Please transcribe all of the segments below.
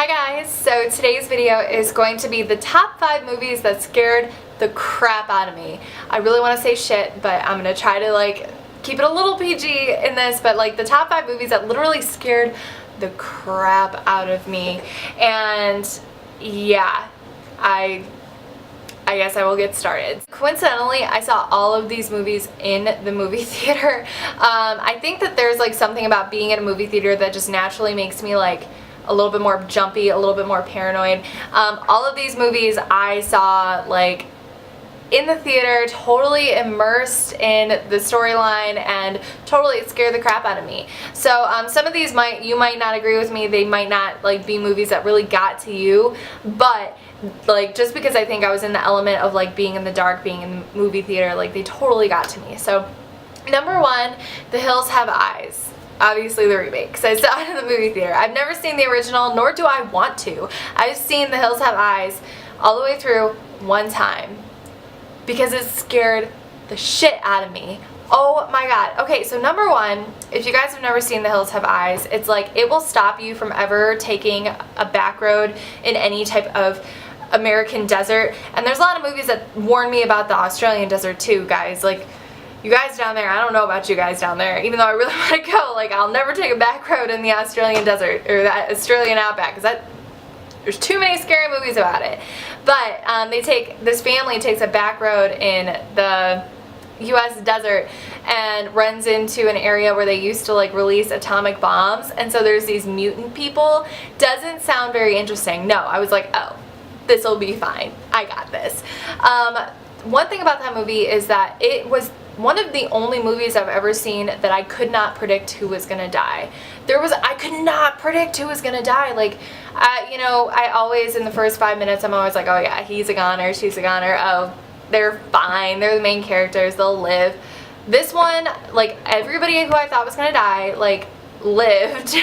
Hi guys, so today's video is going to be the top 5 movies that scared the crap out of me. I really want to say shit, but I'm going to try to keep it a little PG in this, but the top 5 movies that literally scared the crap out of me. And yeah, I guess I will get started. Coincidentally, I saw all of these movies in the movie theater. I think that there's something about being in a movie theater that just naturally makes me a little bit more jumpy, a little bit more paranoid. All of these movies I saw in the theater, totally immersed in the storyline, and totally it scared the crap out of me. So some of these you might not agree with me. They might not be movies that really got to you, but just because I think I was in the element of being in the dark, being in the movie theater, they totally got to me. So number 1, The Hills Have Eyes. Obviously the remake, because I saw it in the movie theater. I've never seen the original, nor do I want to. I've seen The Hills Have Eyes all the way through one time because it scared the shit out of me. Oh my god. Okay, so number 1, if you guys have never seen The Hills Have Eyes, it's it will stop you from ever taking a back road in any type of American desert. And there's a lot of movies that warn me about the Australian desert too, guys. You guys down there, I don't know about you guys down there, even though I really want to go, I'll never take a back road in the Australian desert, or that Australian outback, because there's too many scary movies about it. But this family takes a back road in the US desert and runs into an area where they used to release atomic bombs, and so there's these mutant people. Doesn't sound very interesting. No, I was oh, this'll be fine. I got this. One thing about that movie is that it was one of the only movies I've ever seen that I could not predict who was gonna die. I could not predict who was gonna die. I always, in the first 5 minutes, I'm always oh yeah, he's a goner, she's a goner, oh, they're fine, they're the main characters, they'll live. This one, everybody who I thought was gonna die, lived,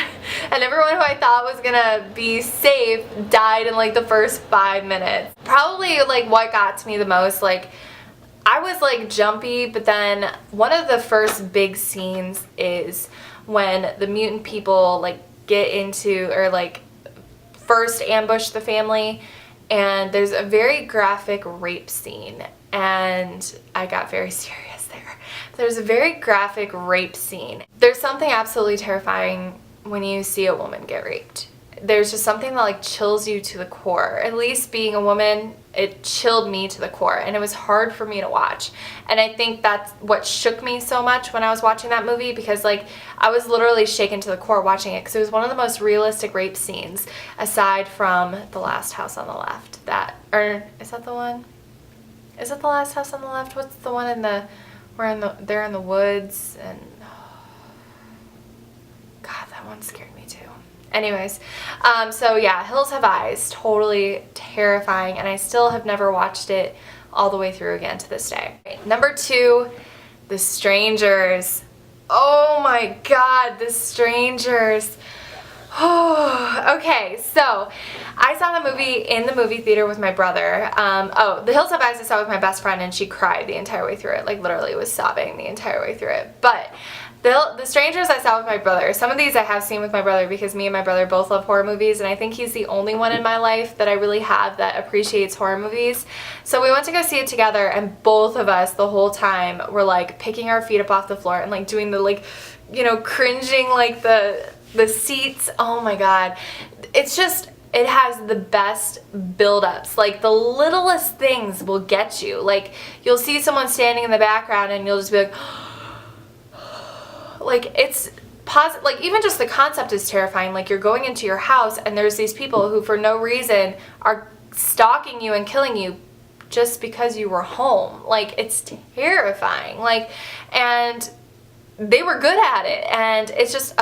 and everyone who I thought was gonna be safe died in the first 5 minutes. Probably what got to me the most, I was jumpy, but then one of the first big scenes is when the mutant people get into, or first ambush the family, and there's a very graphic rape scene, and I got very serious there. There's a very graphic rape scene. There's something absolutely terrifying when you see a woman get raped. There's just something that chills you to the core. At least being a woman, it chilled me to the core, and it was hard for me to watch. And I think that's what shook me so much when I was watching that movie, because I was literally shaken to the core watching it, because it was one of the most realistic rape scenes, aside from The Last House on the Left. Is that the one? Is it The Last House on the Left? What's the one they're in the woods, and God, that one scared me too. Anyways, so yeah, Hills Have Eyes, totally terrifying, and I still have never watched it all the way through again to this day. Number 2, The Strangers. Oh my god, The Strangers. Okay, so I saw the movie in the movie theater with my brother. The Hills Have Eyes I saw with my best friend, and she cried the entire way through it, literally was sobbing the entire way through it. But The Strangers I saw with my brother. Some of these I have seen with my brother because me and my brother both love horror movies, and I think he's the only one in my life that I really have that appreciates horror movies. So we went to go see it together, and both of us the whole time were picking our feet up off the floor and doing the cringing the seats. Oh my god. It's just, it has the best build-ups. The littlest things will get you. You'll see someone standing in the background and you'll just be it's positive. Even just the concept is terrifying. You're going into your house and there's these people who for no reason are stalking you and killing you just because you were home. It's terrifying. And they were good at it, and it's just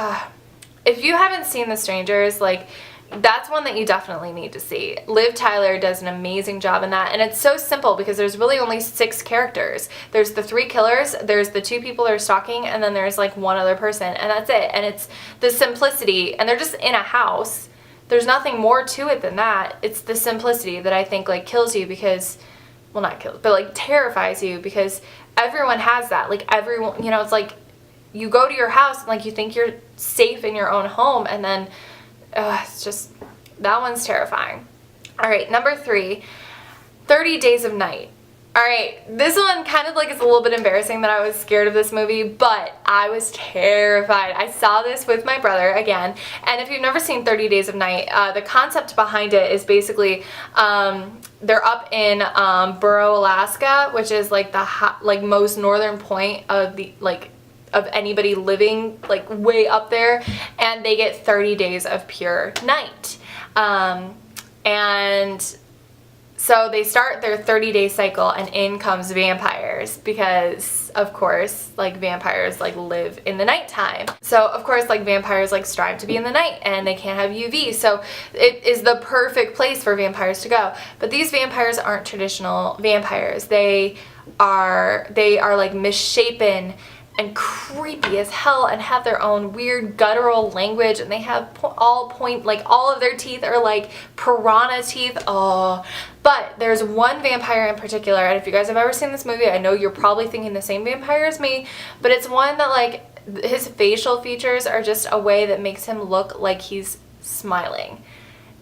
if you haven't seen The Strangers, that's one that you definitely need to see. Liv Tyler does an amazing job in that, and it's so simple because there's really only 6 characters. There's the 3 killers, there's the 2 people they're stalking, and then there's one other person, and that's it. And it's the simplicity, and they're just in a house. There's nothing more to it than that. It's the simplicity that I think kills you, because, well, not kills, but terrifies you, because everyone has that. Everyone, it's you go to your house and you think you're safe in your own home, and then it's just, That one's terrifying. Alright, number 3, 30 Days of Night. Alright, this one kind of like is a little bit embarrassing that I was scared of this movie, but I was terrified. I saw this with my brother again, and if you've never seen 30 Days of Night, the concept behind it is basically they're up in Burrow, Alaska, which is like the most northern point of the of anybody living like way up there, and they get 30 days of pure night. And so they start their 30-day cycle, and in comes vampires because, of course, like vampires like live in the nighttime. So, of course, like vampires like strive to be in the night, and they can't have UV. So it is the perfect place for vampires to go. But these vampires aren't traditional vampires. They are like misshapen and creepy as hell and have their own weird guttural language, and they have all of their teeth are like piranha teeth. Oh, but there's one vampire in particular, and if you guys have ever seen this movie, I know you're probably thinking the same vampire as me, but it's one that like his facial features are just a way that makes him look like he's smiling.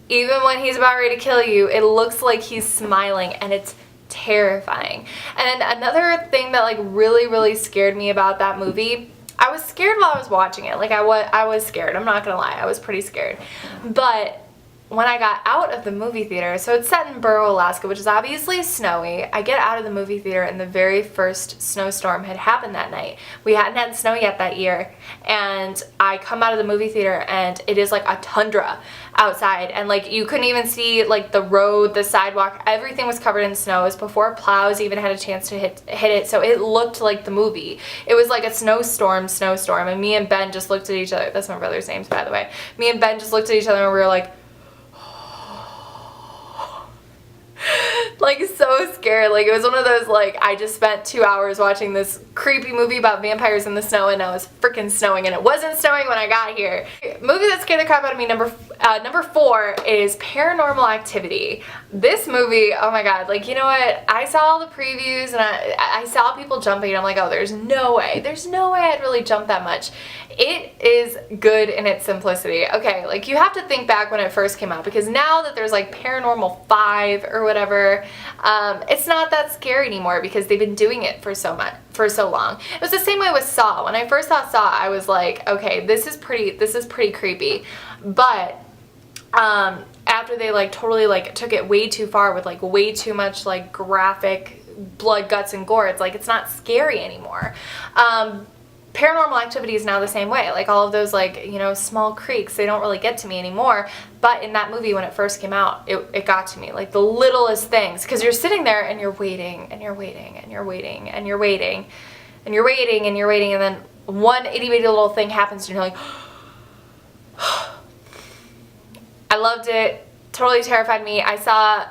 Even when he's about ready to kill you, it looks like he's smiling, and it's terrifying. And another thing that like really scared me about that movie, I was scared while I was watching it. Like I was scared. I'm not gonna lie, I was pretty scared. But when I got out of the movie theater, so it's set in Burrow, Alaska, which is obviously snowy. I get out of the movie theater and the very first snowstorm had happened that night. We hadn't had snow yet that year, and I come out of the movie theater and it is like a tundra outside, and like you couldn't even see like the road, the sidewalk, everything was covered in snow. It was before plows even had a chance to hit it, so it looked like the movie. It was like a snowstorm, and me and Ben just looked at each other. That's my brother's names, by the way. Me and Ben just looked at each other and we were like, like so scared. Like it was one of those like I just spent 2 hours watching this creepy movie about vampires in the snow, and now it's freaking snowing, and it wasn't snowing when I got here. Movie that scared the crap out of me, number 4 is Paranormal Activity. This movie, oh my god, like you know what, I saw all the previews and I saw people jumping, and I'm like, oh, there's no way I'd really jump that much. It is good in its simplicity. Okay, like you have to think back when it first came out, because now that there's like Paranormal 5 or whatever, it's not that scary anymore because they've been doing it for so long. It was the same way with Saw. When I first saw Saw, I was like, okay, this is pretty creepy. But after they like totally like took it way too far with like way too much like graphic blood, guts, and gore, it's like it's not scary anymore. Paranormal Activity is now the same way. Like all of those like, you know, small creaks, they don't really get to me anymore. But in that movie when it first came out, it got to me. Like the littlest things. Because you're sitting there and you're waiting and you're waiting and you're waiting and you're waiting and you're waiting and you're waiting, and then one itty bitty little thing happens and you're like, I loved it. Totally terrified me. I saw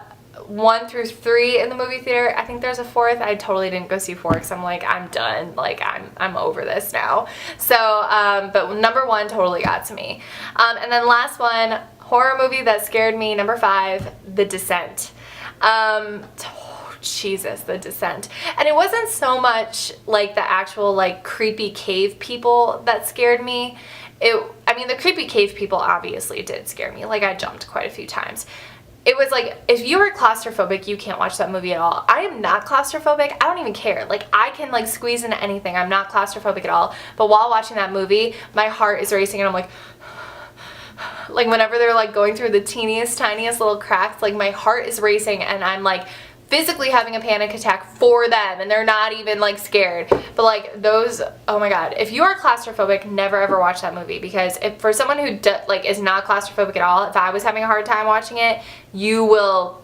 1 through 3 in the movie theater. I think there's a 4th. I totally didn't go see 4 because I'm like, I'm done. Like I'm over this now. So, but number 1 totally got to me. And then last one, horror movie that scared me, number 5, The Descent. Jesus, The Descent. And it wasn't so much like the actual like creepy cave people that scared me. I mean, the creepy cave people obviously did scare me. Like I jumped quite a few times. It was like, if you are claustrophobic, you can't watch that movie at all. I am not claustrophobic. I don't even care. Like, I can, like, squeeze into anything. I'm not claustrophobic at all. But while watching that movie, my heart is racing, and I'm like, whenever they're, like, going through the teeniest, tiniest little cracks, like, my heart is racing, and I'm, like, physically having a panic attack for them, and they're not even like scared. But like those, oh my god, if you are claustrophobic, never ever watch that movie, because if for someone who like is not claustrophobic at all, if I was having a hard time watching it, you will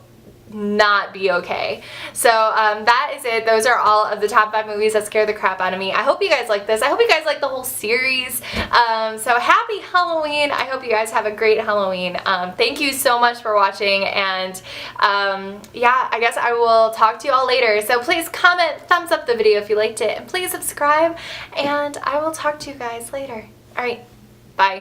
not be okay. So that is it. Those are all of the top 5 movies that scare the crap out of me. I hope you guys like this. I hope you guys like the whole series. So happy Halloween. I hope you guys have a great Halloween. Thank you so much for watching, and yeah, I guess I will talk to you all later. So please comment, thumbs up the video if you liked it, and please subscribe, and I will talk to you guys later. Alright, bye.